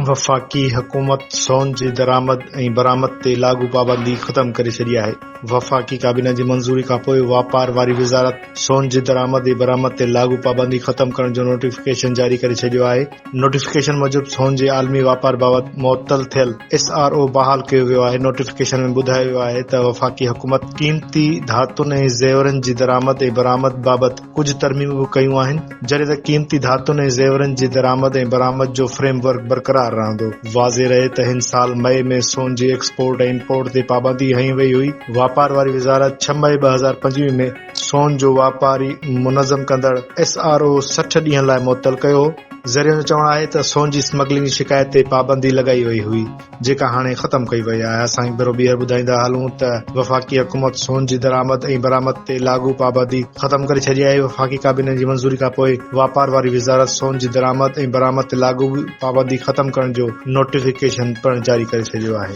वफ़ाक़ी हुकूमत सोन जी दरामद ऐं बरामद ते लाॻू पाबंदी ख़तम करे छॾी आहे। वफ़ाक़ी काबीना जी मंज़ूरी खां पोइ वापार वारी वज़ारत सोन जी दरामद ऐं बरामद ते लाॻू पाबंदी ख़तम करण जो नोटिफिकेशन जारी करे छॾियो आहे। नोटिफिकेशन मूजिबि सोन जे आलमी वापार बाबति मुअत्तल थियल SRO बहाल कयो वियो आहे। नोटिफिकेशन में ॿुधायो वियो आहे त वफ़ाक़ी हुकूमत क़ीमती धातुनि ऐं ज़ेवरनि जी दरामद ऐं बरामद बाबति कुझु तरमीमूं कयूं आहिनि, जॾहिं त क़ीमती धातुनि ऐं ज़ेवरनि जी दरामद ऐं बरामद जो फ्रेमवर्क बरक़रार रहंदो। वाज़े रहे त हिन साल मई में सोन जी एक्सपोर्ट ऐं इंपोर्ट ते पाबंदी हई वई हुई। वापार वारी वज़ारत 6 मई 2025 में सोन जो वापारी मुनज़म कंदड़ SRO 60 ॾींहनि लाइ मुअत्तल कयो। ज़रिए जो चवणु आहे त सोन जी स्मगलिंग जी शिकायत ते पाबंदी लॻाई वई हुई, जेका हाणे ख़तम कई वई आहे। असां हिकु ॿीहर ॿुधाईंदा हलूं त वफ़ाक़ी हुकूमत सोन जी दरामद ऐं बरामद ते लाॻू पाबंदी ख़तम करे छॾी आहे। वफ़ाक़ी काबीने जी मंज़ूरी खां पोइ वापार वारी वज़ारत सोन जी दरामद ऐं बरामद ते लाॻू पाबंदी ख़तम करण जो नोटिफिकेशन पिणु जारी करे छॾियो आहे।